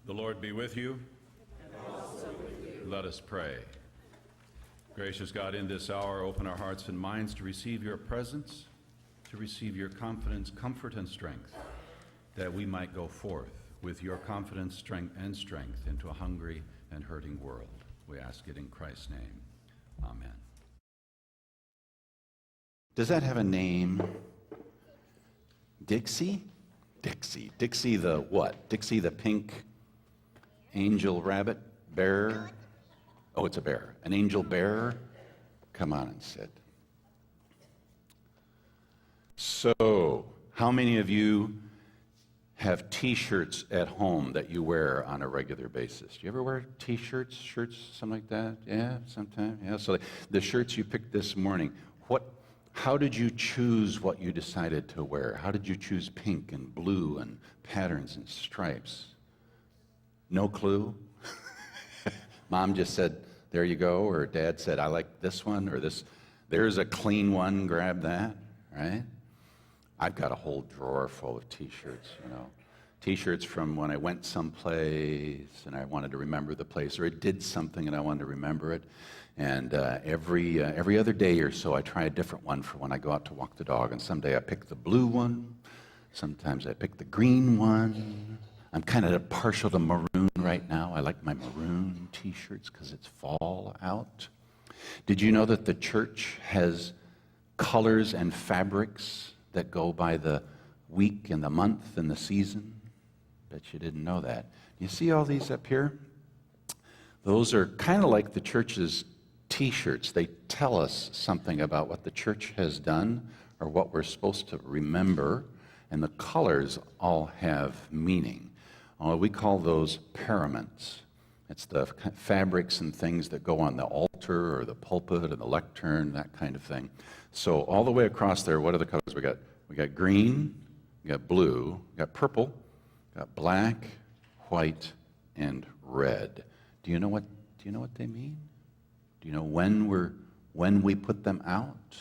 The Lord be with you. And also with you. Let us pray. Gracious God, in this hour, open our hearts and minds to receive your presence, to receive your confidence, comfort, and strength, that we might go forth with your confidence, strength, into a hungry and hurting world. We ask it in Christ's name. Amen. Does that have a name? Dixie? Dixie the what? Dixie the pink angel rabbit bear? Oh, it's a bear. An angel bear? Come on and sit. So, how many of you have T-shirts at home that you wear on a regular basis? Do you ever wear T-shirts, shirts, something like that? Yeah, sometimes. Yeah. So the shirts you picked this morning, how did you choose what you decided to wear? How did you choose pink and blue and patterns and stripes? No clue? Mom just said, there you go, or Dad said, I like this one, or this, there's a clean one, grab that, right? I've got a whole drawer full of T-shirts, T-shirts from when I went someplace and I wanted to remember the place, or I did something and I wanted to remember it. And every other day or so, I try a different one for when I go out to walk the dog. And someday I pick the blue one. Sometimes I pick the green one. I'm kind of partial to maroon right now. I like my maroon T-shirts because it's fall out. Did you know that the church has colors and fabrics that go by the week and the month and the season? Bet you didn't know that. You see all these up here? Those are kind of like the church's T-shirts. They tell us something about what the church has done or what we're supposed to remember, and the colors all have meaning. We call those paraments. It's the fabrics and things that go on the altar or the pulpit or the lectern, that kind of thing. So all the way across there, what are the colors we got? We got green, we got blue, we got purple, we got black, white, and red. Do you know what they mean? Do you know when we put them out?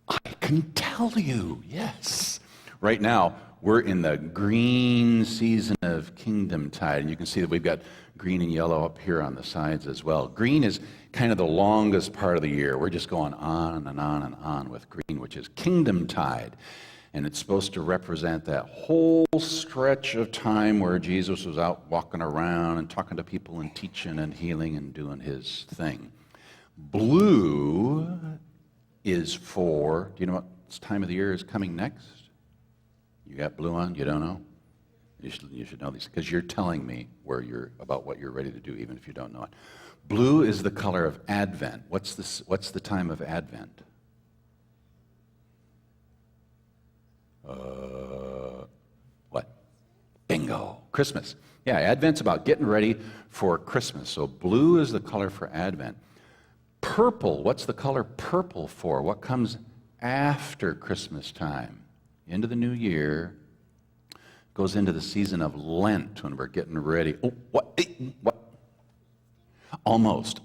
I can tell you, yes. Right now, we're in the green season of Kingdom Tide, and you can see that we've got green and yellow up here on the sides as well. Green is kind of the longest part of the year. We're just going on and on and on with green, which is Kingdom Tide. And it's supposed to represent that whole stretch of time where Jesus was out walking around and talking to people and teaching and healing and doing his thing. Blue is for, do you know what time of the year is coming next? You got blue on? You don't know? You should know these because you're telling me about what you're ready to do, even if you don't know it. Blue is the color of Advent. What's the time of Advent? What? Bingo. Christmas. Yeah, Advent's about getting ready for Christmas. So blue is the color for Advent. Purple. What's the color purple for? What comes after Christmas time? Into the new year. Goes into the season of Lent when we're getting ready. Oh, what? What? Almost.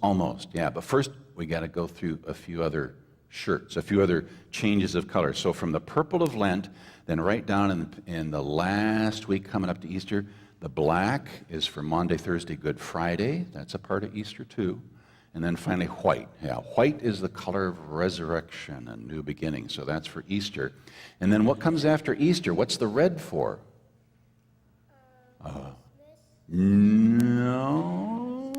Yeah, but first we got to go through a few other shirts, a few other changes of color. So from the purple of Lent, then right down in the last week coming up to Easter, the black is for Maundy, Thursday, Good Friday. That's a part of Easter too. And then finally white. Yeah, white is the color of resurrection and new beginning. So that's for Easter. And then what comes after Easter? What's the red for? No.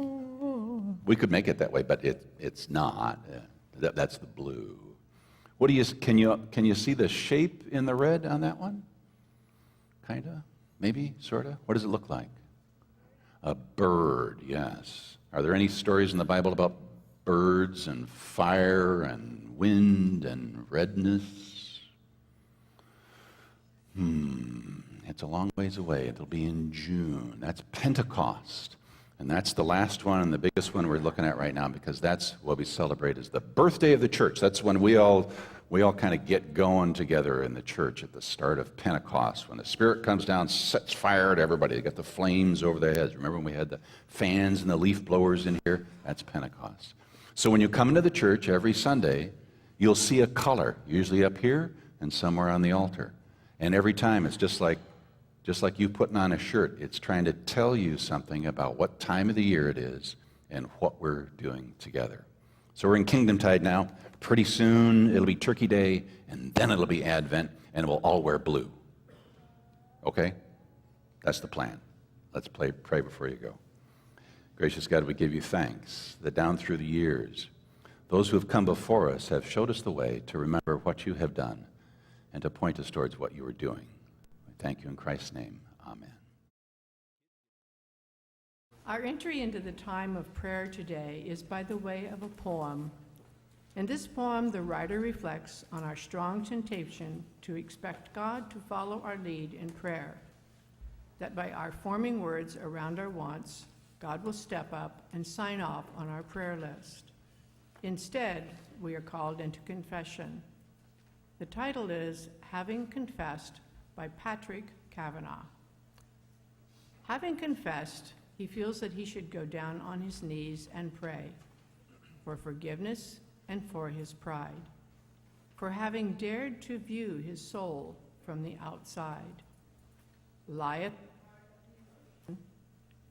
We could make it that way, but it's not. That's the blue. What do you can you see the shape in the red on that one? Kinda, maybe, sorta. What does it look like? A bird, yes. Are there any stories in the Bible about birds and fire and wind and redness? It's a long ways away. It'll be in June. That's Pentecost. And that's the last one and the biggest one we're looking at right now because that's what we celebrate as the birthday of the church. That's when we all kind of get going together in the church at the start of Pentecost. When the Spirit comes down, sets fire to everybody. They got the flames over their heads. Remember when we had the fans and the leaf blowers in here? That's Pentecost. So when you come into the church every Sunday, you'll see a color, usually up here and somewhere on the altar. And every time it's just like you putting on a shirt, it's trying to tell you something about what time of the year it is and what we're doing together. So we're in Kingdom Tide now. Pretty soon it'll be Turkey Day, and then it'll be Advent, and we'll all wear blue. Okay? That's the plan. Let's pray before you go. Gracious God, we give you thanks that down through the years, those who have come before us have showed us the way to remember what you have done and to point us towards what you are doing. Thank you in Christ's name. Amen. Our entry into the time of prayer today is by the way of a poem. In this poem, the writer reflects on our strong temptation to expect God to follow our lead in prayer, that by our forming words around our wants, God will step up and sign off on our prayer list. Instead, we are called into confession. The title is Having Confessed by Patrick Kavanaugh. Having confessed, he feels that he should go down on his knees and pray for forgiveness and for his pride, for having dared to view his soul from the outside. Lieth,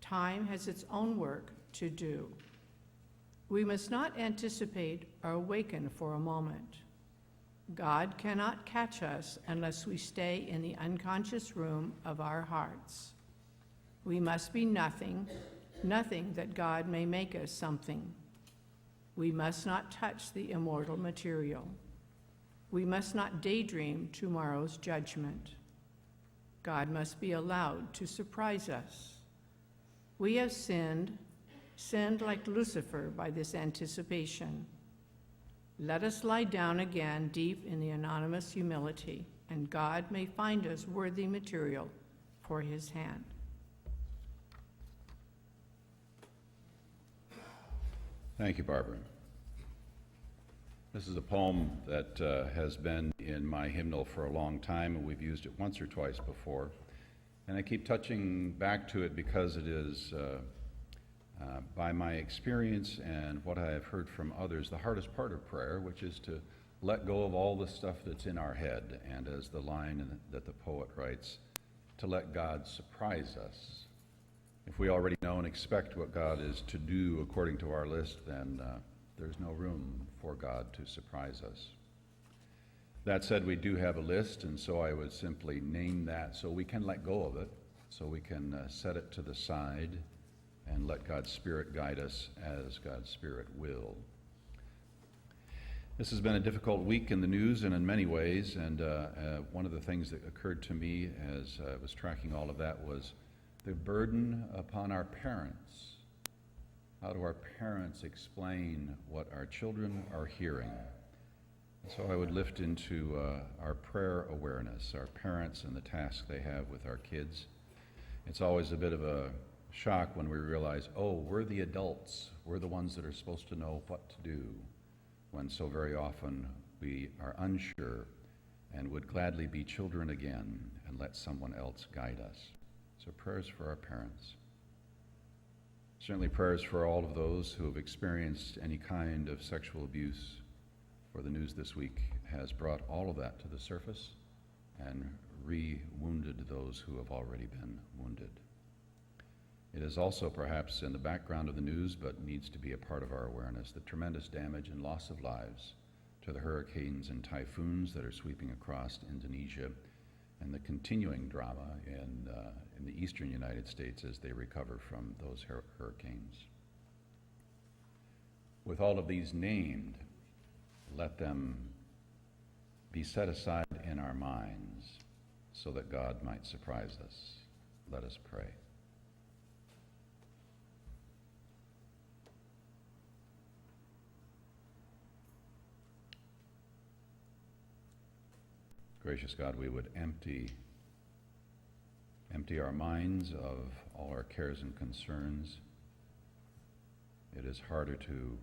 time has its own work to do. We must not anticipate or awaken for a moment. God cannot catch us unless we stay in the unconscious room of our hearts. We must be nothing that God may make us something. We must not touch the immortal material. We must not daydream tomorrow's judgment. God must be allowed to surprise us. We have sinned like Lucifer by this anticipation. Let us lie down again deep in the anonymous humility, and God may find us worthy material for his hand. Thank you, Barbara. This is a poem that has been in my hymnal for a long time, and we've used it once or twice before. And I keep touching back to it because it is, by my experience and what I have heard from others, the hardest part of prayer, which is to let go of all the stuff that's in our head, and as the line that the poet writes, to let God surprise us. If we already know and expect what God is to do according to our list, then there's no room for God to surprise us. That said, we do have a list, and so I would simply name that so we can let go of it, so we can set it to the side and let God's Spirit guide us as God's Spirit will. This has been a difficult week in the news and in many ways, and one of the things that occurred to me as I was tracking all of that was the burden upon our parents. How do our parents explain what our children are hearing? So I would lift into our prayer awareness, our parents and the task they have with our kids. It's always a bit of a shock when we realize, oh, we're the adults. We're the ones that are supposed to know what to do, when so very often we are unsure and would gladly be children again and let someone else guide us. So prayers for our parents. Certainly prayers for all of those who have experienced any kind of sexual abuse, for the news this week has brought all of that to the surface and re-wounded those who have already been wounded. It is also perhaps in the background of the news, but needs to be a part of our awareness, the tremendous damage and loss of lives to the hurricanes and typhoons that are sweeping across Indonesia, and the continuing drama in the eastern United States as they recover from those hurricanes. With all of these named, let them be set aside in our minds so that God might surprise us. Let us pray. Gracious God, we would empty our minds of all our cares and concerns. It is harder to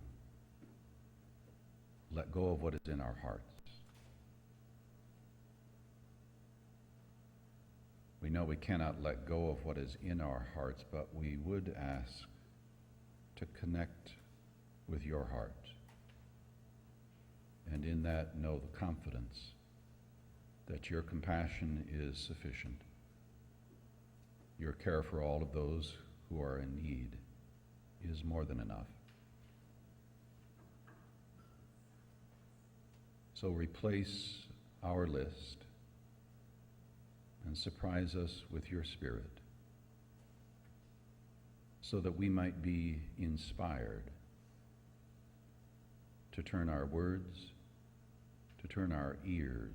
let go of what is in our hearts. We know we cannot let go of what is in our hearts, but we would ask to connect with your heart, and in that know the confidence that your compassion is sufficient. Your care for all of those who are in need is more than enough. So replace our list and surprise us with your Spirit so that we might be inspired to turn our words, to turn our ears,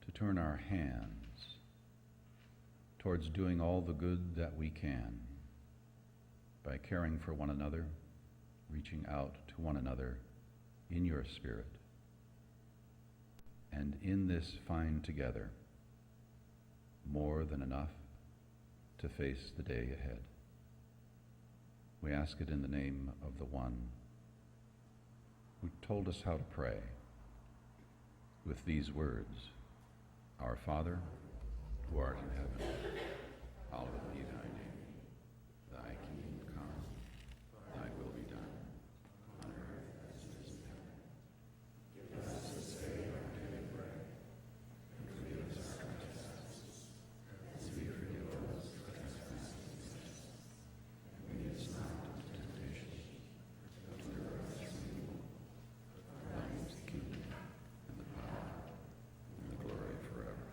to turn our hands towards doing all the good that we can by caring for one another, reaching out to one another in your Spirit, and in this find together more than enough to face the day ahead. We ask it in the name of the one who told us how to pray with these words: Our Father, who art in heaven, hallowed be thy name. Thy kingdom come, thy will be done, on earth as it is in heaven. Give us this day our daily bread, and forgive us our trespasses, as we forgive those who trespass against us. And lead us not into temptation, but deliver us from evil. For thine is the kingdom, and the power, and the glory forever.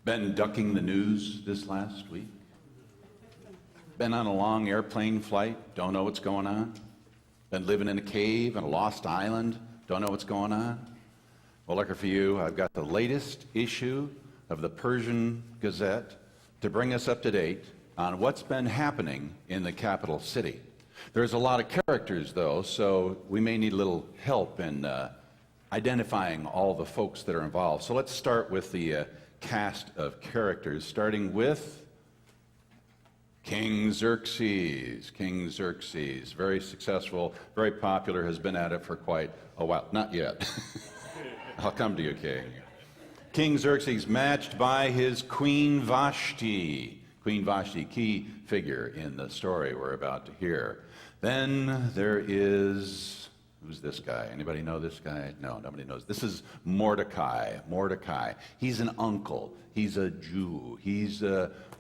Been ducking the news this last week? Been on a long airplane flight, don't know what's going on? Been living in a cave on a lost island, don't know what's going on? Well, lucky for you, I've got the latest issue of the Persian Gazette to bring us up to date on what's been happening in the capital city. There's a lot of characters, though, so we may need a little help in identifying all the folks that are involved. So let's start with the cast of characters, starting with King Xerxes. King Xerxes, very successful, very popular, has been at it for quite a while. Not yet. I'll come to you, King. King Xerxes matched by his Queen Vashti. Queen Vashti, key figure in the story we're about to hear. Then there is, who's this guy? Anybody know this guy? No, nobody knows. This is Mordecai. Mordecai. He's an uncle. He's a Jew. He's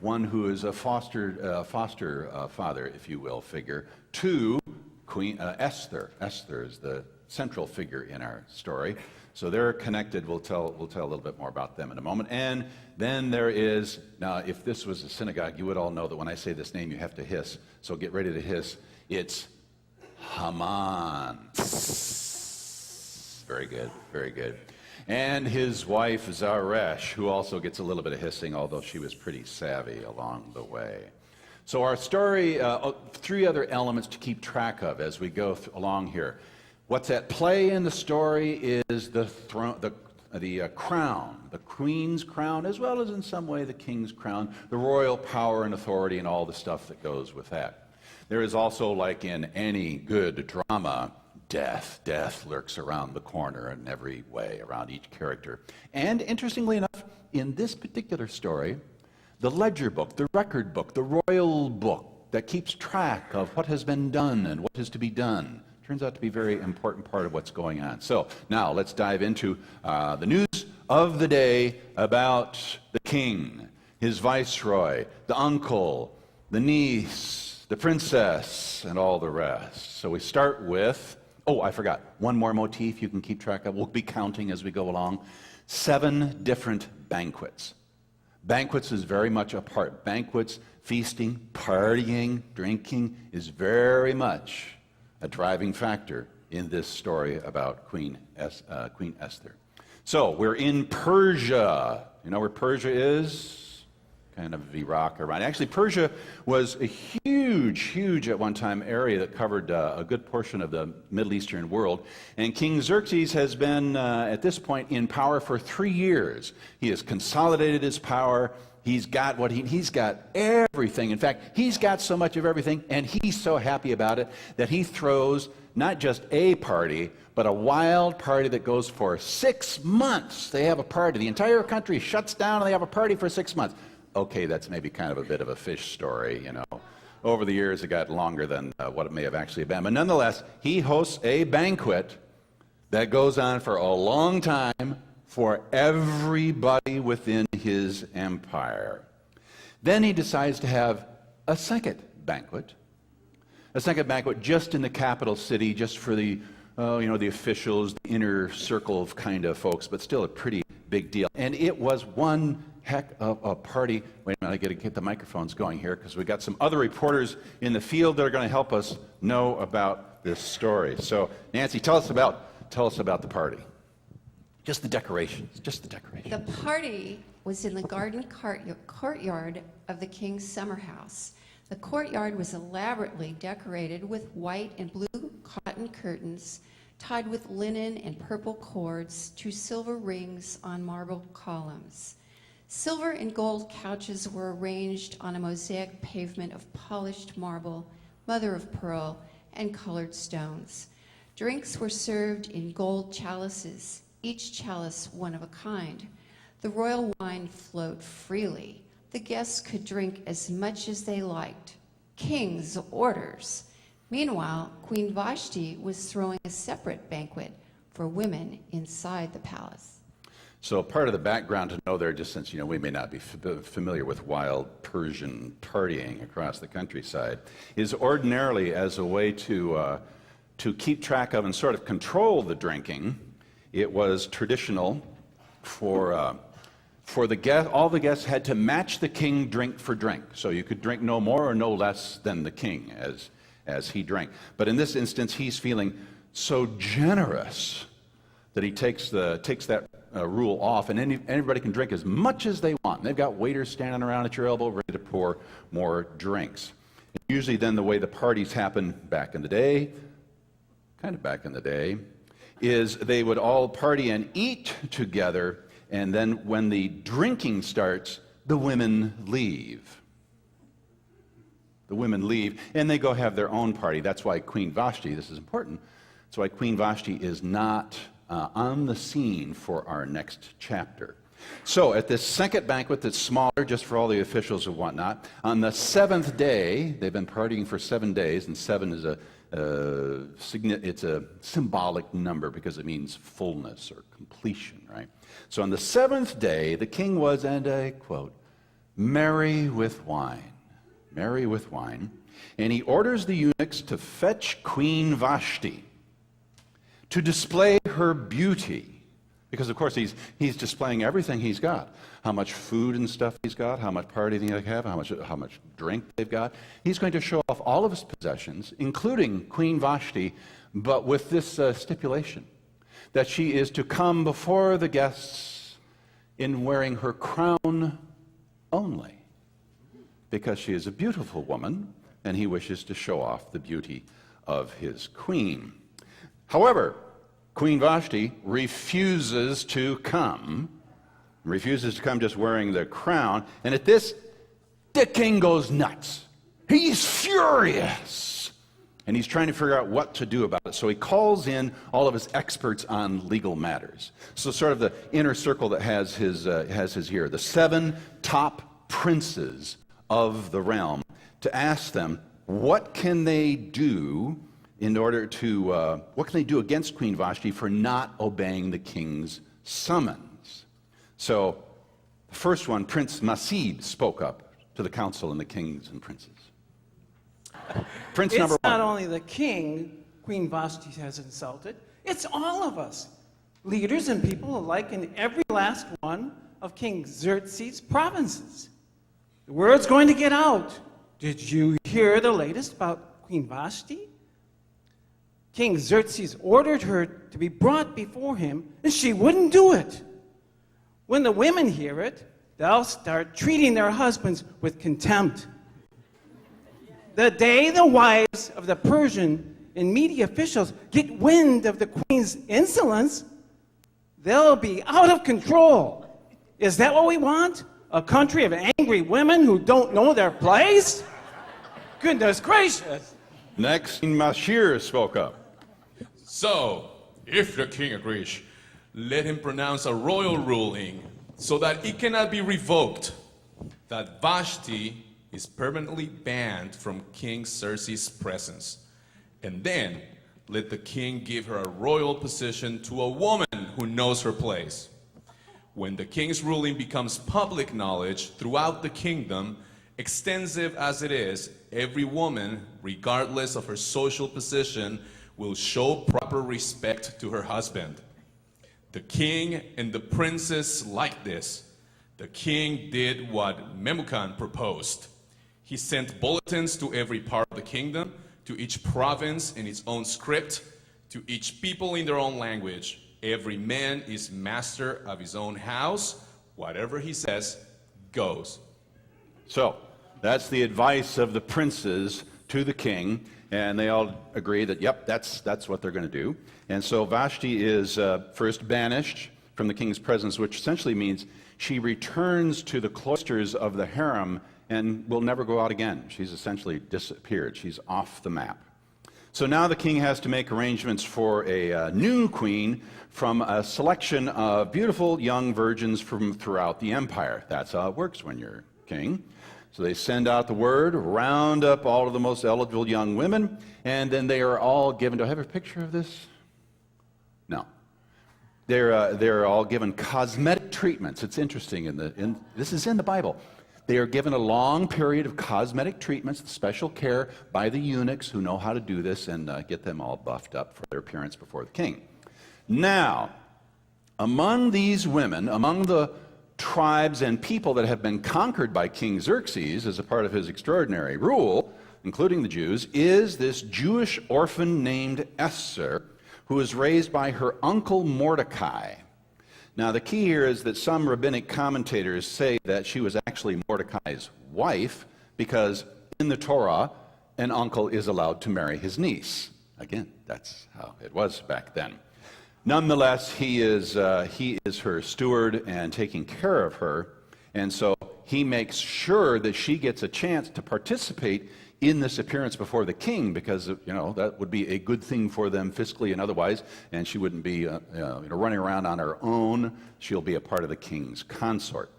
one who is a foster father, if you will, figure to Queen Esther. Esther is the central figure in our story. So they're connected. We'll tell a little bit more about them in a moment. And then there is, now if this was a synagogue, you would all know that when I say this name, you have to hiss. So get ready to hiss. It's Haman. Very good, very good. And his wife Zeresh, who also gets a little bit of hissing, although she was pretty savvy along the way. So our story, three other elements to keep track of as we go along here. What's at play in the story is the crown, the queen's crown, as well as in some way the king's crown, the royal power and authority and all the stuff that goes with that. There is also, like in any good drama, death. Death lurks around the corner in every way, around each character. And interestingly enough, in this particular story, the ledger book, the record book, the royal book that keeps track of what has been done and what is to be done, turns out to be a very important part of what's going on. So now let's dive into the news of the day about the king, his viceroy, the uncle, the niece, the princess, and all the rest. So we start with, oh, I forgot, one more motif you can keep track of. We'll be counting as we go along. 7 different banquets. Banquets is very much a part. Banquets, feasting, partying, drinking is very much a driving factor in this story about Queen Esther. So we're in Persia. You know where Persia is? Kind of Iraq, Iran. Actually, Persia was a huge at one time area that covered a good portion of the Middle Eastern world. And King Xerxes has been, at this point, in power for 3 years. He has consolidated his power. He's got he's got everything. In fact, he's got so much of everything, and he's so happy about it that he throws not just a party, but a wild party that goes for 6 months. They have a party. The entire country shuts down, and they have a party for 6 months. Okay, that's maybe kind of a bit of a fish story, you know. Over the years, it got longer than what it may have actually been. But nonetheless, he hosts a banquet that goes on for a long time for everybody within his empire. Then he decides to have a second banquet just in the capital city, just for the officials, the inner circle of kind of folks, but still a pretty big deal. And it was one heck of a party. Wait a minute, I got to get the microphones going here because we got some other reporters in the field that are going to help us know about this story. So, Nancy, tell us about the party. Just the decorations. The party was in the garden courtyard of the king's summer house. The courtyard was elaborately decorated with white and blue cotton curtains tied with linen and purple cords to silver rings on marble columns. Silver and gold couches were arranged on a mosaic pavement of polished marble, mother of pearl, and colored stones. Drinks were served in gold chalices, each chalice one of a kind. The royal wine flowed freely. The guests could drink as much as they liked. King's orders. Meanwhile, Queen Vashti was throwing a separate banquet for women inside the palace. So part of the background to know there, just since we may not be familiar with wild Persian partying across the countryside, is ordinarily as a way to keep track of and sort of control the drinking. It was traditional for for the guest, all the guests had to match the king drink for drink. So you could drink no more or no less than the king as he drank. But in this instance, he's feeling so generous that he takes that rule off, and anybody can drink as much as they want. And they've got waiters standing around at your elbow ready to pour more drinks. Usually then the way the parties happen back in the day, is they would all party and eat together, and then when the drinking starts, the women leave. The women leave, and they go have their own party. That's why Queen Vashti, this is important, that's why Queen Vashti is not on the scene for our next chapter. So at this second banquet that's smaller, just for all the officials and whatnot, on the seventh day, they've been partying for 7 days, and 7 is it's a symbolic number because it means fullness or completion, right? So on the seventh day, the king was, and I quote, merry with wine, and he orders the eunuchs to fetch Queen Vashti to display her beauty. Because, of course, he's displaying everything he's got. How much food and stuff he's got, how much party they have, how much drink they've got. He's going to show off all of his possessions, including Queen Vashti, but with this stipulation, that she is to come before the guests in wearing her crown only, because she is a beautiful woman, and he wishes to show off the beauty of his queen. However, Queen Vashti refuses to come just wearing the crown. And at this, the king goes nuts. He's furious. And he's trying to figure out what to do about it. So he calls in all of his experts on legal matters. So sort of the inner circle that has his ear, the 7 top princes of the realm, to ask them, what can they do what can they do against Queen Vashti for not obeying the king's summons? So the first one, Prince Masib, spoke up to the council and the kings and princes. Prince It's number 1. not only the king Queen Vashti has insulted, it's all of us, leaders and people alike in every last one of King Xerxes' provinces. The word's going to get out. Did you hear the latest about Queen Vashti? King Xerxes ordered her to be brought before him, and she wouldn't do it. When the women hear it, they'll start treating their husbands with contempt. The day the wives of the Persian and Media officials get wind of the queen's insolence, they'll be out of control. Is that what we want? A country of angry women who don't know their place? Goodness gracious. Next, Mashir spoke up. So, if the king agrees, let him pronounce a royal ruling so that it cannot be revoked, that Vashti is permanently banned from King Xerxes' presence. And then, let the king give her a royal position to a woman who knows her place. When the king's ruling becomes public knowledge throughout the kingdom, extensive as it is, every woman, regardless of her social position, will show proper respect to her husband. The king and the princess like this. The king did what Memucan proposed. He sent bulletins to every part of the kingdom, to each province in its own script, to each people in their own language. Every man is master of his own house. Whatever he says goes. So that's the advice of the princes to the king. And they all agree that, yep, that's what they're going to do. And so Vashti is first banished from the king's presence, which essentially means she returns to the cloisters of the harem and will never go out again. She's essentially disappeared. She's off the map. So now the king has to make arrangements for a new queen from a selection of beautiful young virgins from throughout the empire. That's how it works when you're king. So they send out the word, round up all of the most eligible young women, and then they are all given, do I have a picture of this? No. They're all given cosmetic treatments. It's interesting, this is in the Bible. They are given a long period of cosmetic treatments, special care by the eunuchs who know how to do this and get them all buffed up for their appearance before the king. Now, among these women, among the tribes and people that have been conquered by King Xerxes as a part of his extraordinary rule, including the Jews, is this Jewish orphan named Esther, who is raised by her uncle Mordecai. Now, the key here is that some rabbinic commentators say that she was actually Mordecai's wife, because in the Torah, an uncle is allowed to marry his niece. Again, that's how it was back then. Nonetheless, he is her steward and taking care of her, and so he makes sure that she gets a chance to participate in this appearance before the king, because that would be a good thing for them fiscally and otherwise, and she wouldn't be running around on her own. She'll be a part of the king's consort.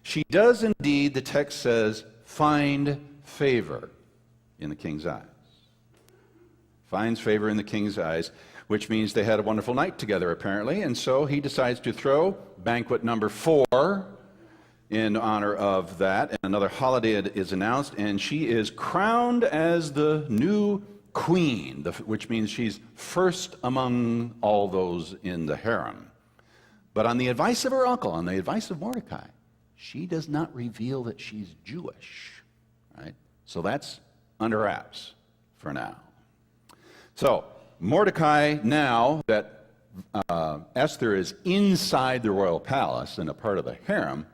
She does indeed, the text says, find favor in the king's eyes. Finds favor in the king's eyes, which means they had a wonderful night together, apparently, and so he decides to throw banquet number 4 in honor of that, and another holiday is announced, and she is crowned as the new queen, which means she's first among all those in the harem. But on the advice of her uncle, on the advice of Mordecai, she does not reveal that she's Jewish, right? So that's under wraps for now. So Mordecai, now that Esther is inside the royal palace and a part of the harem,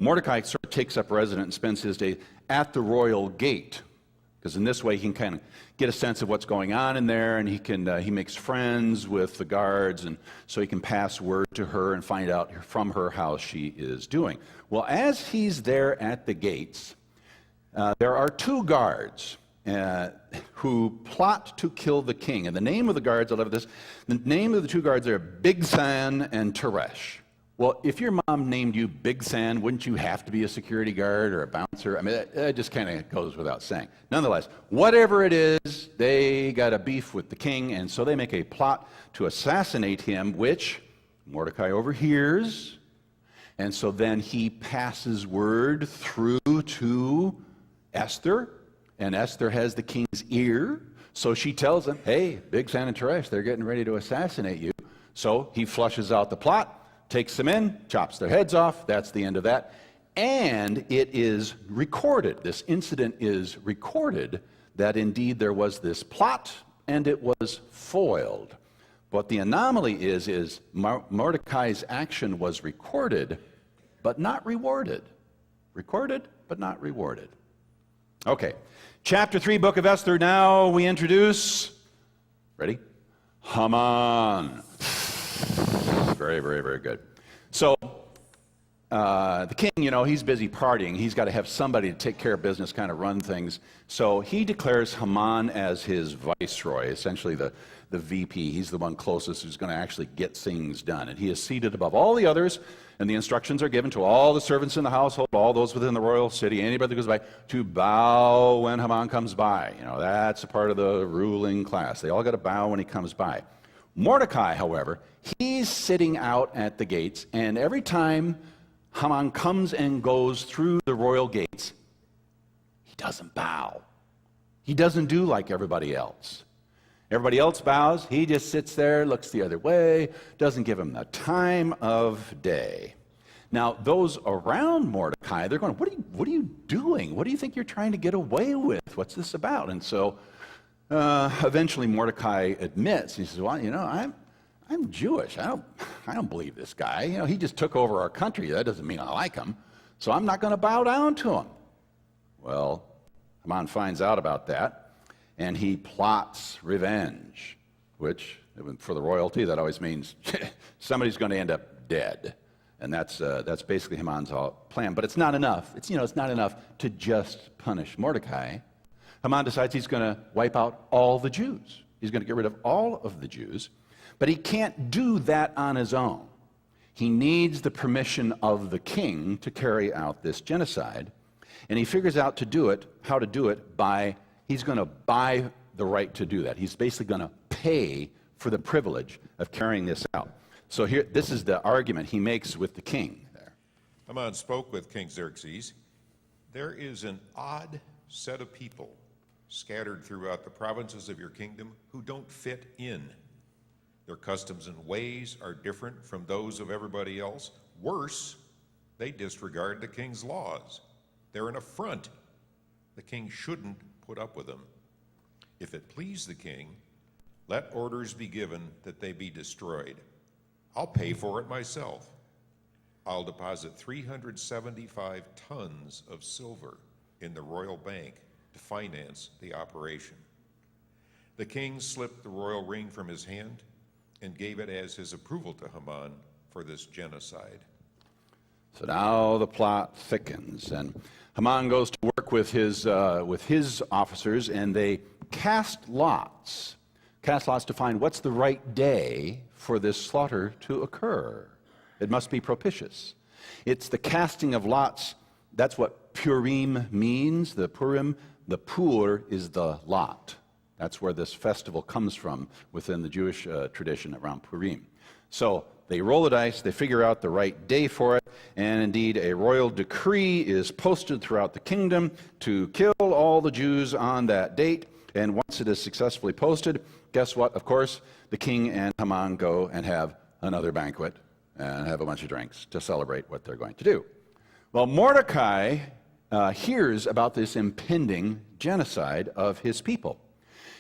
Mordecai sort of takes up residence and spends his day at the royal gate, because in this way he can kind of get a sense of what's going on in there, and he makes friends with the guards, and so he can pass word to her and find out from her how she is doing. Well, as he's there at the gates, there are 2 guards who plot to kill the king. And the name of the guards, I love this, the name of the 2 guards are Bigthan and Teresh. Well, if your mom named you Bigthan, wouldn't you have to be a security guard or a bouncer? I mean, that just kind of goes without saying. Nonetheless, whatever it is, they got a beef with the king, and so they make a plot to assassinate him, which Mordecai overhears. And so then he passes word through to Esther, and Esther has the king's ear, so she tells him, hey, Bigthan and Teresh, they're getting ready to assassinate you. So he flushes out the plot, takes them in, chops their heads off. That's the end of that. And it is recorded, this incident is recorded, that indeed there was this plot and it was foiled. But the anomaly is Mordecai's action was recorded, but not rewarded. Recorded, but not rewarded. Okay, chapter 3, book of Esther. Now we introduce, ready? Haman. Very, very, very good. So the king, he's busy partying. He's got to have somebody to take care of business, kind of run things. So he declares Haman as his viceroy, essentially the VP. He's the one closest who's going to actually get things done. And he is seated above all the others, and the instructions are given to all the servants in the household, all those within the royal city, anybody that goes by, to bow when Haman comes by. That's a part of the ruling class. They all got to bow when he comes by. Mordecai, however, he's sitting out at the gates, and every time Haman comes and goes through the royal gates, he doesn't bow. He doesn't do like everybody else. Everybody else bows. He just sits there, looks the other way, doesn't give him the time of day. Now, those around Mordecai, they're going, what are you doing? What do you think you're trying to get away with? What's this about? And so eventually Mordecai admits, he says, well, I'm Jewish. I don't believe this guy. He just took over our country. That doesn't mean I like him. So I'm not going to bow down to him. Well, Haman finds out about that, and he plots revenge, which for the royalty, that always means somebody's going to end up dead. And that's basically Haman's plan. But it's not enough. It's not enough to just punish Mordecai. Haman decides he's going to wipe out all the Jews. He's going to get rid of all of the Jews. But he can't do that on his own. He needs the permission of the king to carry out this genocide. And he figures out how to do it by, he's going to buy the right to do that. He's basically going to pay for the privilege of carrying this out. So here, this is the argument he makes with the king there. Haman spoke with King Xerxes. There is an odd set of people scattered throughout the provinces of your kingdom who don't fit in. Their customs and ways are different from those of everybody else. Worse, They disregard the king's laws. They're an affront. The king shouldn't put up with them. If it please the king, let orders be given that they be destroyed. I'll pay for it myself. I'll deposit 375 tons of silver in the royal bank to finance the operation. The king slipped the royal ring from his hand and gave it as his approval to Haman for this genocide. So now the plot thickens, and Haman goes to work with his officers, and they cast lots to find what's the right day for this slaughter to occur. It must be propitious. It's the casting of lots. That's what Purim means. The Purim, the Pur is the lot. That's where this festival comes from within the Jewish tradition around Purim. So they roll the dice, they figure out the right day for it, and indeed a royal decree is posted throughout the kingdom to kill all the Jews on that date. And once it is successfully posted, guess what? Of course, the king and Haman go and have another banquet and have a bunch of drinks to celebrate what they're going to do. Well, Mordecai hears about this impending genocide of his people.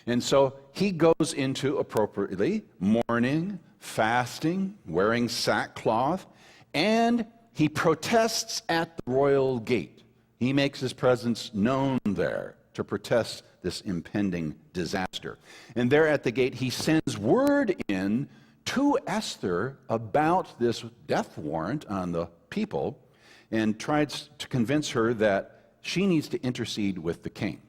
And so he goes into appropriately mourning, fasting, wearing sackcloth, and he protests at the royal gate. He makes his presence known there to protest this impending disaster. And there at the gate, he sends word in to Esther about this death warrant on the people and tries to convince her that she needs to intercede with the king.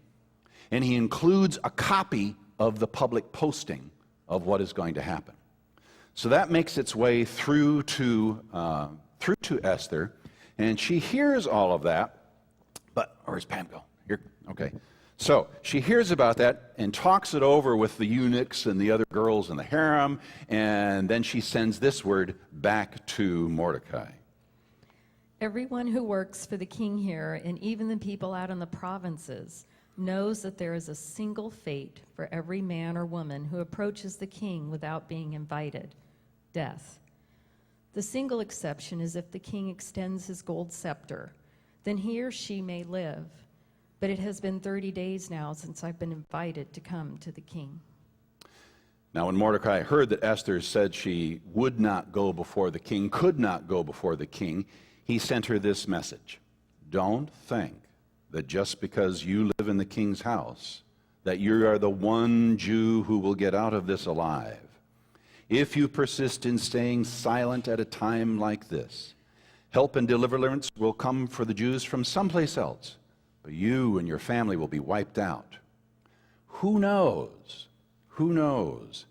And he includes a copy of the public posting of what is going to happen. So that makes its way through to Esther, and she hears all of that. But where's Pam go? Here, okay. So she hears about that and talks it over with the eunuchs and the other girls in the harem, and then she sends this word back to Mordecai. Everyone who works for the king here, and even the people out in the provinces, knows that there is a single fate for every man or woman who approaches the king without being invited: death. The single exception is if the king extends his gold scepter, then he or she may live. But it has been 30 days now since I've been invited to come to the king. Now, when Mordecai heard that Esther said she would not go before the king, could not go before the king, he sent her this message: don't think that just because you live in the king's house, that you are the one Jew who will get out of this alive. If you persist in staying silent at a time like this, help and deliverance will come for the Jews from someplace else, but you and your family will be wiped out. Who knows? Who knows?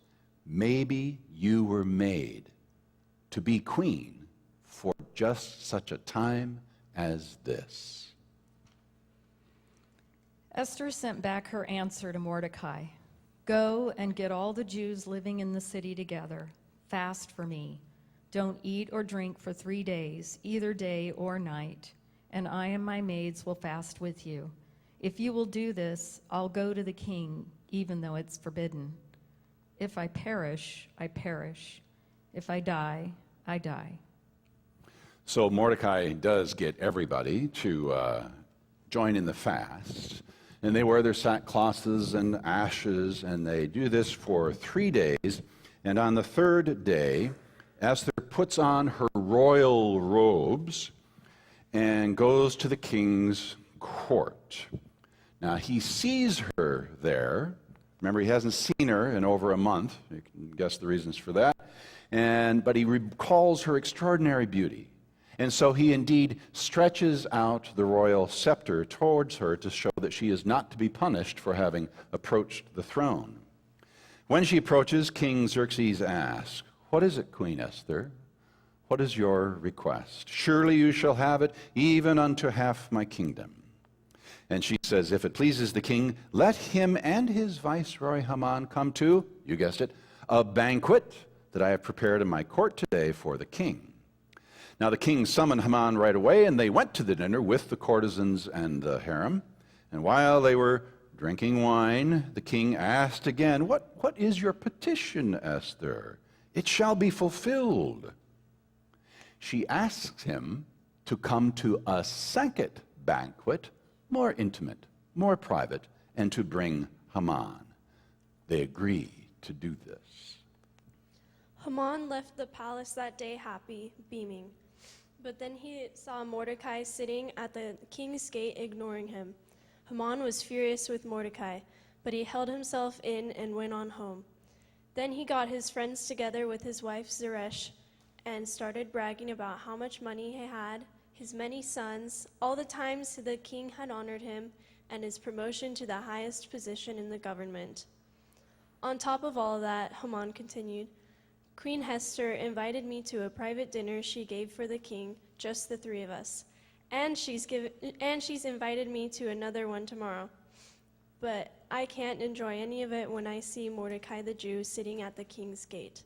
Maybe you were made to be queen for just such a time as this. Esther sent back her answer to Mordecai: go and get all the Jews living in the city together. Fast for me. Don't eat or drink for 3 days, either day or night, and I and my maids will fast with you. If you will do this, I'll go to the king, even though it's forbidden. If I perish, I perish. If I die, I die. So Mordecai does get everybody to join in the fast. And they wear their sackcloths and ashes, and they do this for 3 days. And on the third day, Esther puts on her royal robes and goes to the king's court. Now, he sees her there. Remember, he hasn't seen her in over a month. You can guess the reasons for that. But he recalls her extraordinary beauty. And so he indeed stretches out the royal scepter towards her to show that she is not to be punished for having approached the throne. When she approaches, King Xerxes asks, "What is it, Queen Esther? What is your request? Surely you shall have it, even unto half my kingdom." And she says, "If it pleases the king, let him and his viceroy Haman come to," you guessed it, "a banquet that I have prepared in my court today for the king." Now the king summoned Haman right away, and they went to the dinner with the courtesans and the harem. And while they were drinking wine, the king asked again, What is your petition, Esther? It shall be fulfilled." She asks him to come to a second banquet, more intimate, more private, and to bring Haman. They agree to do this. Haman left the palace that day happy, beaming. But then he saw Mordecai sitting at the king's gate, ignoring him. Haman was furious with Mordecai, but he held himself in and went on home. Then he got his friends together with his wife Zeresh and started bragging about how much money he had, his many sons, all the times the king had honored him, and his promotion to the highest position in the government. On top of all that, Haman continued, Queen Hester invited me to a private dinner she gave for the king, just the three of us. And she's invited me to another one tomorrow. But I can't enjoy any of it when I see Mordecai the Jew sitting at the king's gate.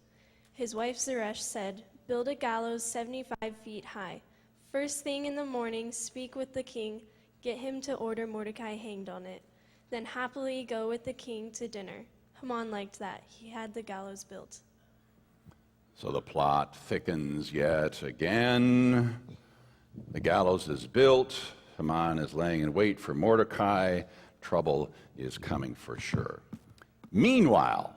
His wife Zeresh said, build a gallows 75 feet high. First thing in the morning, speak with the king, get him to order Mordecai hanged on it. Then happily go with the king to dinner. Haman liked that. He had the gallows built. So the plot thickens yet again. The gallows is built. Haman is laying in wait for Mordecai. Trouble is coming for sure. Meanwhile,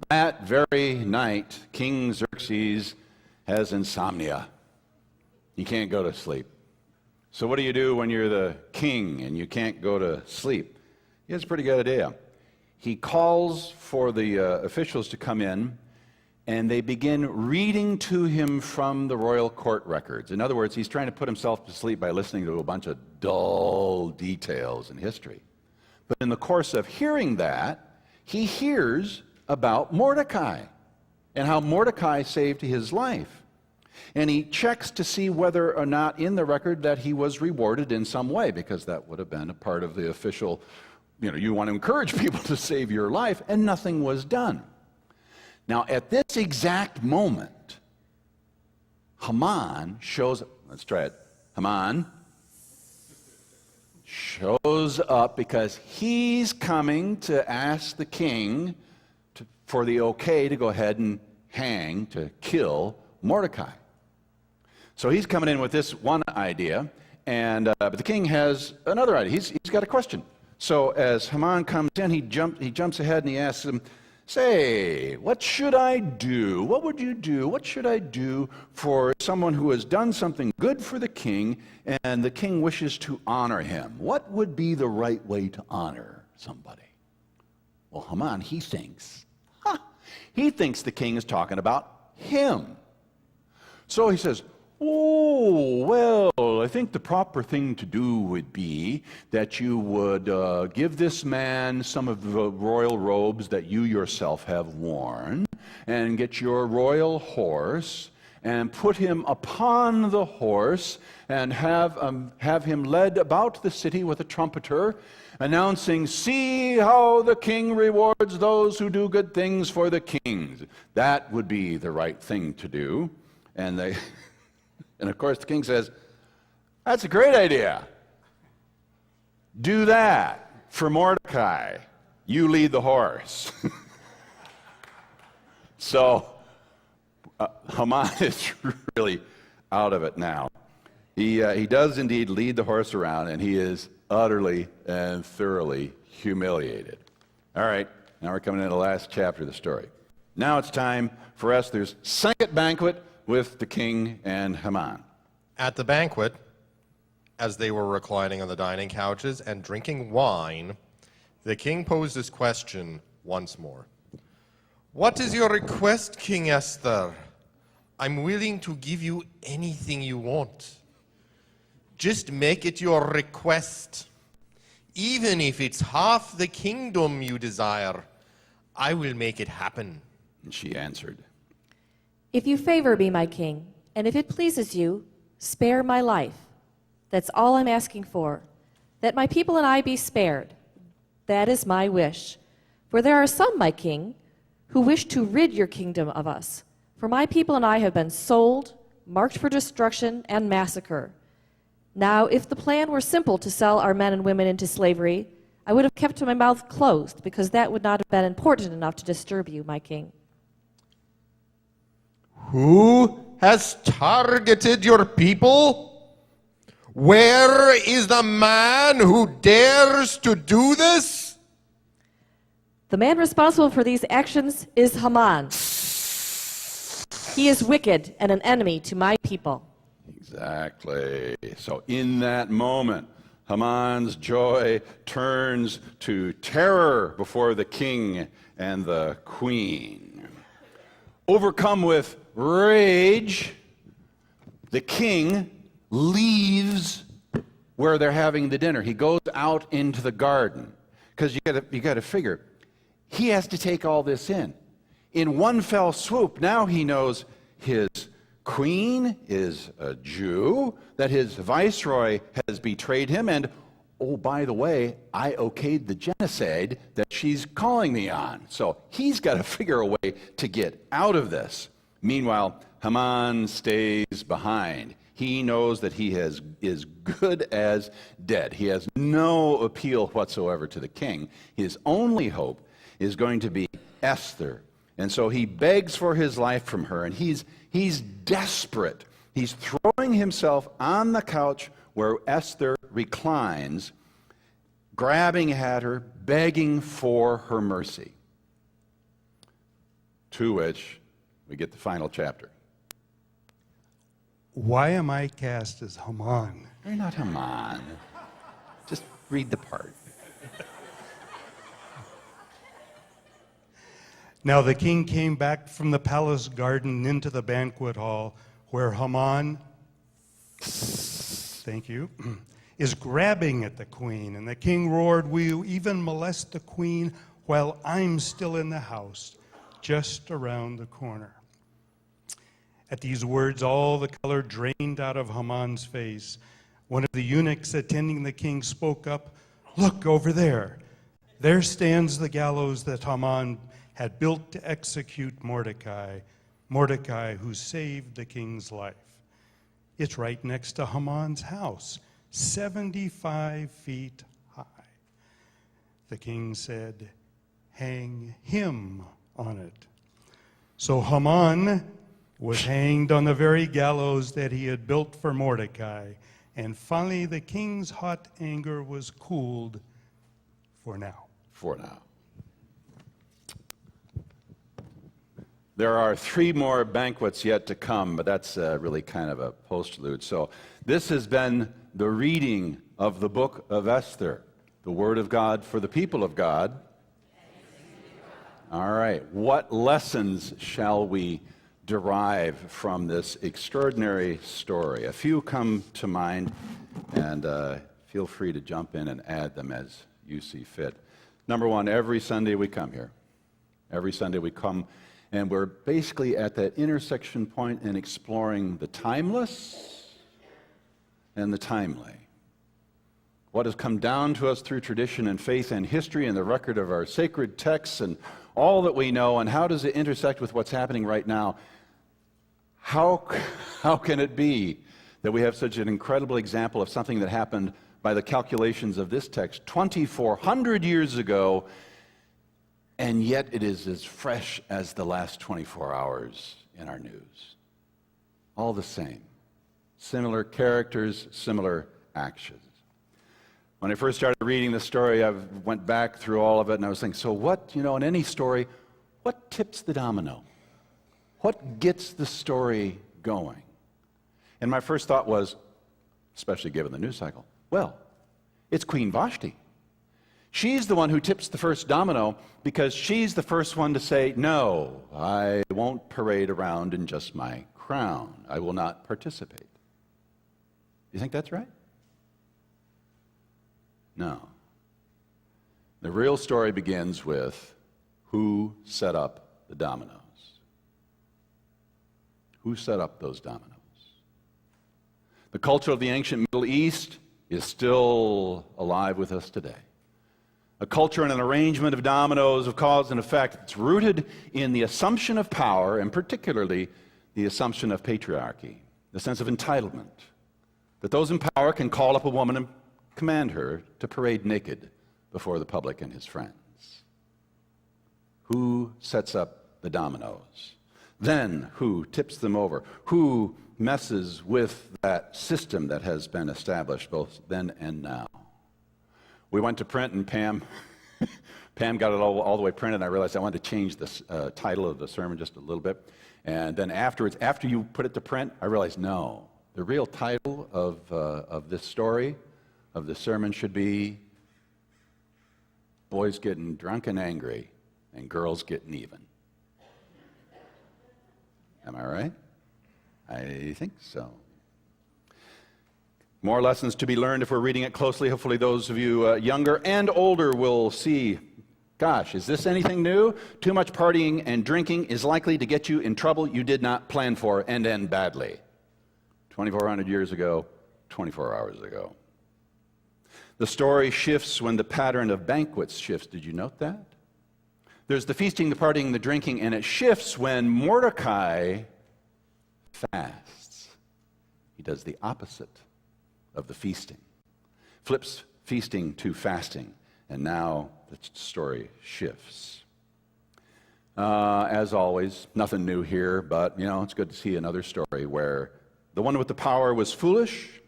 that very night, King Xerxes has insomnia. He can't go to sleep. So what do you do when you're the king and you can't go to sleep? He has a pretty good idea. He calls for the officials to come in, and they begin reading to him from the royal court records. In other words, he's trying to put himself to sleep by listening to a bunch of dull details in history. But in the course of hearing that, he hears about Mordecai and how Mordecai saved his life. And he checks to see whether or not in the record that he was rewarded in some way, because that would have been a part of the official, you want to encourage people to save your life, and nothing was done. Now, at this exact moment, Haman shows up. Let's try it. Haman shows up because he's coming to ask the king for the okay to go ahead and hang, to kill Mordecai. So he's coming in with this one idea, and but the king has another idea. He's got a question. So as Haman comes in, he jumps ahead and he asks him, say, what should I do? What would you do? What should I do for someone who has done something good for the king and the king wishes to honor him? What would be the right way to honor somebody? Well, Haman, he thinks the king is talking about him. So he says, oh, well, I think the proper thing to do would be that you would give this man some of the royal robes that you yourself have worn, and get your royal horse, and put him upon the horse, and have him led about the city with a trumpeter, announcing, see how the king rewards those who do good things for the kings. That would be the right thing to do. And of course the king says, that's a great idea. Do that for Mordecai. You lead the horse. So Haman is really out of it now. He does indeed lead the horse around, and he is utterly and thoroughly humiliated. All right, now we're coming to the last chapter of the story. Now it's time for Esther's second banquet with the king and Haman. At the banquet, as they were reclining on the dining couches and drinking wine, the king posed his question once more. What is your request, King Esther? I'm willing to give you anything you want. Just make it your request. Even if it's half the kingdom you desire, I will make it happen. And she answered, If you favor me, my king, and if it pleases you, spare my life. That's all I'm asking for, that my people and I be spared. That is my wish. For there are some, my king, who wish to rid your kingdom of us. For my people and I have been sold, marked for destruction and massacre. Now, if the plan were simple to sell our men and women into slavery, I would have kept my mouth closed, because that would not have been important enough to disturb you, my king. Who has targeted your people? Where is the man who dares to do this? The man responsible for these actions is Haman. He is wicked and an enemy to my people. Exactly. So in that moment, Haman's joy turns to terror before the king and the queen. Overcome with rage, the king leaves where they're having the dinner. He goes out into the garden because you got to figure he has to take all this in. In one fell swoop, now he knows his queen is a Jew, that his viceroy has betrayed him, and oh, by the way, I okayed the genocide that she's calling me on. So he's got to figure a way to get out of this. Meanwhile, Haman stays behind. He knows that he is good as dead. He has no appeal whatsoever to the king. His only hope is going to be Esther. And so he begs for his life from her, and he's desperate. He's throwing himself on the couch where Esther reclines, grabbing at her, begging for her mercy. To which we get the final chapter. Why am I cast as Haman? You're not Haman. Just read the part. Now the king came back from the palace garden into the banquet hall where Haman, thank you, is grabbing at the queen. And the king roared, "Will you even molest the queen while I'm still in the house, just around the corner?" At these words, all the color drained out of Haman's face. One of the eunuchs attending the king spoke up, "Look over there. There stands the gallows that Haman had built to execute Mordecai, who saved the king's life. It's right next to Haman's house, 75 feet high." The king said, "Hang him on it." So Haman was hanged on the very gallows that he had built for Mordecai. And finally, the king's hot anger was cooled for now. For now. There are 3 more banquets yet to come, but that's really kind of a postlude. So this has been the reading of the book of Esther, the word of God for the people of God. All right, what lessons shall we derive from this extraordinary story? A few come to mind, and feel free to jump in and add them as you see fit. Number 1, every Sunday we come here. Every Sunday we come, and we're basically at that intersection point in exploring the timeless and the timely. What has come down to us through tradition and faith and history and the record of our sacred texts and all that we know, and how does it intersect with what's happening right now? How can it be that we have such an incredible example of something that happened by the calculations of this text 2,400 years ago, and yet it is as fresh as the last 24 hours in our news? All the same. Similar characters, similar actions. When I first started reading the story, I went back through all of it, and I was thinking, so what, in any story, what tips the domino? What gets the story going? And my first thought was, especially given the news cycle, well, it's Queen Vashti. She's the one who tips the first domino because she's the first one to say, no, I won't parade around in just my crown. I will not participate. You think that's right? No. The real story begins with who set up the dominoes. Who set up those dominoes? The culture of the ancient Middle East is still alive with us today. A culture and an arrangement of dominoes of cause and effect. It's rooted in the assumption of power, and particularly the assumption of patriarchy, the sense of entitlement, that those in power can call up a woman and command her to parade naked before the public and his friends. Who sets up the dominoes? Then who tips them over? Who messes with that system that has been established both then and now? We went to print, and Pam got it all the way printed, and I realized I wanted to change the title of the sermon just a little bit. And then afterwards, after you put it to print, I realized, no, the real title of this story, of the sermon, should be Boys Getting Drunk and Angry and Girls Getting Even. Am I right? I think so. More lessons to be learned if we're reading it closely. Hopefully those of you younger and older will see, gosh, is this anything new? Too much partying and drinking is likely to get you in trouble you did not plan for and end badly. 2,400 years ago, 24 hours ago. The story shifts when the pattern of banquets shifts. Did you note that? There's the feasting, the partying, the drinking, and it shifts when Mordecai fasts. He does the opposite of the feasting. Flips feasting to fasting, and now the story shifts. As always, nothing new here, but it's good to see another story where the one with the power was foolish,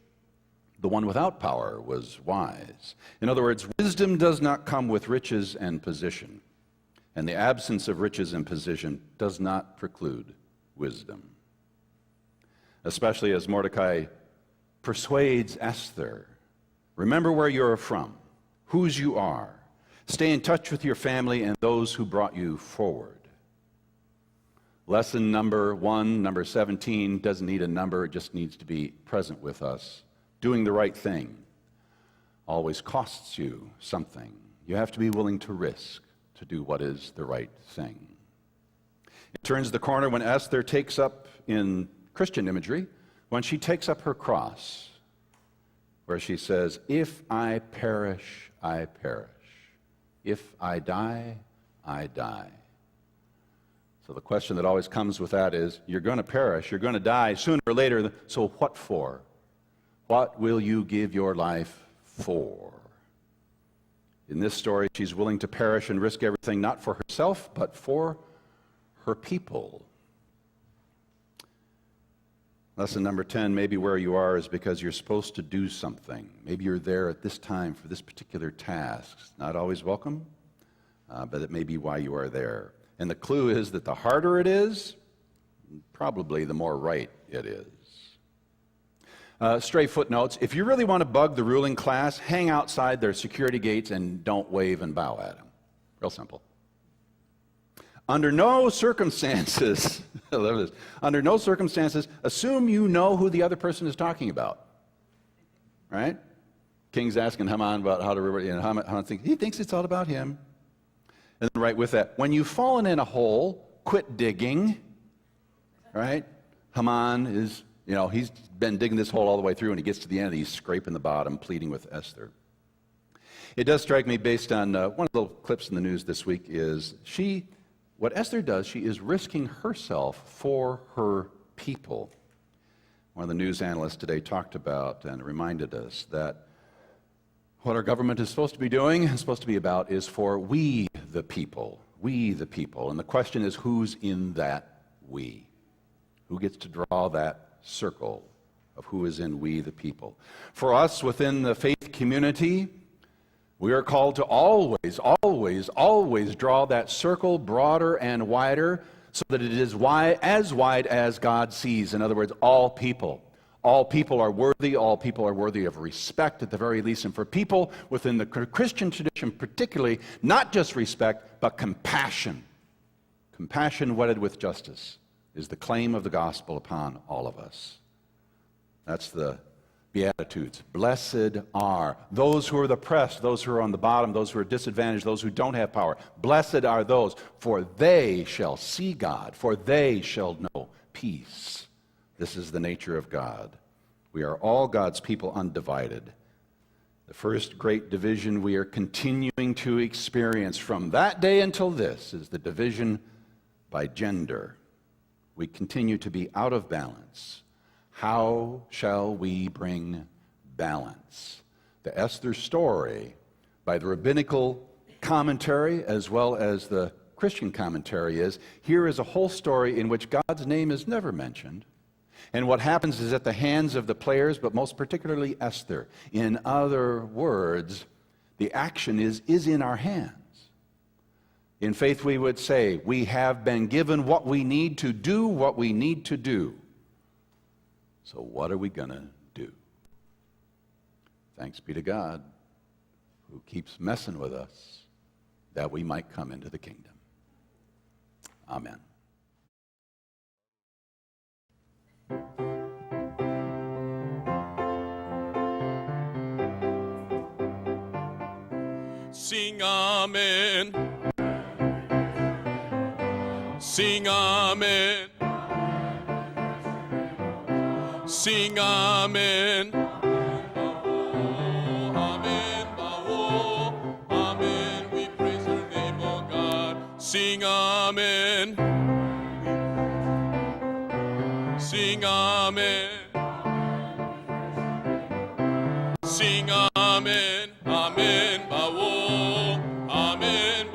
the one without power was wise. In other words, wisdom does not come with riches and position, and the absence of riches and position does not preclude wisdom. Especially as Mordecai persuades Esther, remember where you're from, whose you are. Stay in touch with your family and those who brought you forward. Lesson number 1, number 17, doesn't need a number, it just needs to be present with us. Doing the right thing always costs you something. You have to be willing to risk to do what is the right thing. It turns the corner when Esther takes up, in Christian imagery, when she takes up her cross, where she says, if I perish, I perish. If I die, I die. So the question that always comes with that is, you're going to perish, you're going to die sooner or later, so what for? What will you give your life for? In this story, she's willing to perish and risk everything, not for herself, but for her people. Lesson number 10, maybe where you are is because you're supposed to do something. Maybe you're there at this time for this particular task. It's not always welcome, but it may be why you are there. And the clue is that the harder it is, probably the more right it is. Stray footnotes. If you really want to bug the ruling class, hang outside their security gates and don't wave and bow at them. Real simple. Under no circumstances, I love this, under no circumstances, assume you know who the other person is talking about. Right? King's asking Haman about how to, Haman thinks, he thinks it's all about him. And then right with that, when you've fallen in a hole, quit digging. Right? Haman is, he's been digging this hole all the way through, and he gets to the end, he's scraping the bottom, pleading with Esther. It does strike me, based on one of the little clips in the news this week, is what Esther does, she is risking herself for her people. One of the news analysts today talked about and reminded us that what our government is supposed to be doing, is supposed to be about, is for we the people. We the people. And the question is, who's in that we? Who gets to draw that circle of who is in we the people? For us within the faith community, we are called to always, always, always draw that circle broader and wider so that it is as wide as God sees. In other words, all people. All people are worthy. All people are worthy of respect at the very least. And for people within the Christian tradition particularly, not just respect, but compassion. Compassion wedded with justice is the claim of the gospel upon all of us. That's the Beatitudes. Blessed are those who are oppressed, those who are on the bottom, those who are disadvantaged, those who don't have power. Blessed are those, for they shall see God, for they shall know peace. This is the nature of God. We are all God's people undivided. The first great division we are continuing to experience from that day until this is the division by gender. We continue to be out of balance. How shall we bring balance? The Esther story, by the rabbinical commentary as well as the Christian commentary is, here is a whole story in which God's name is never mentioned. And what happens is at the hands of the players, but most particularly Esther. In other words, the action is in our hands. In faith, we would say, we have been given what we need to do what we need to do. So what are we going to do? Thanks be to God, who keeps messing with us, that we might come into the kingdom. Amen. Sing amen. Sing amen. Sing amen. Amen. Amen. We praise your name, O God. Sing amen. Sing amen. Sing amen. Amen. Amen.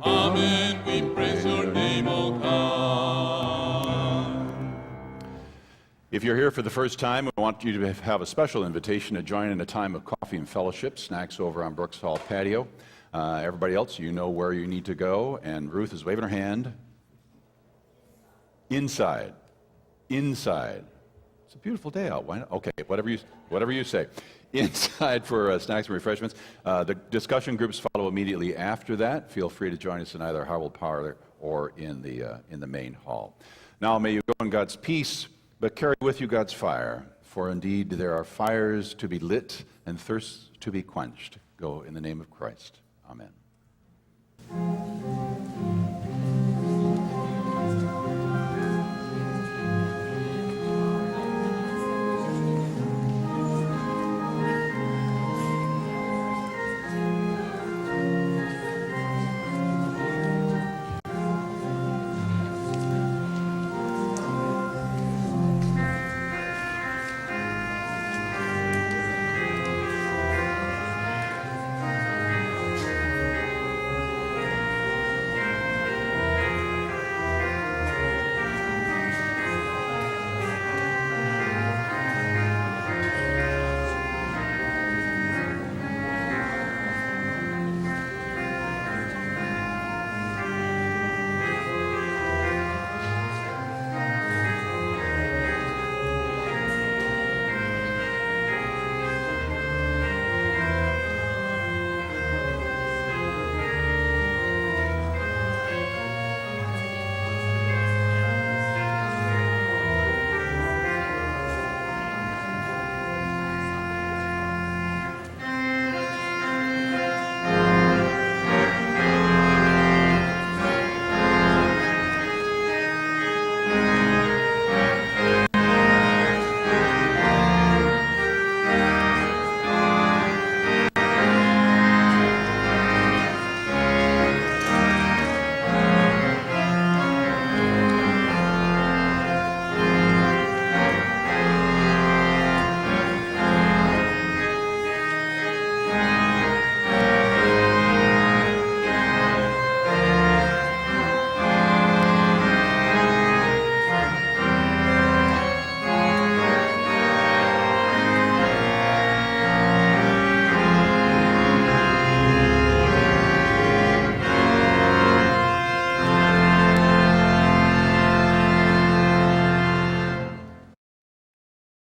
Amen. We praise your name, O God. If you're here for the first time, we want you to have a special invitation to join in a time of coffee and fellowship, snacks over on Brooks Hall patio. Everybody else, you know where you need to go, and Ruth is waving her hand. Inside. Inside. It's a beautiful day out. Why not? Okay, whatever you say. Inside for snacks and refreshments. The discussion groups follow immediately after that. Feel free to join us in either Harwell Parlor or in the main hall. Now may you go in God's peace, but carry with you God's fire. For indeed there are fires to be lit and thirsts to be quenched. Go in the name of Christ. Amen.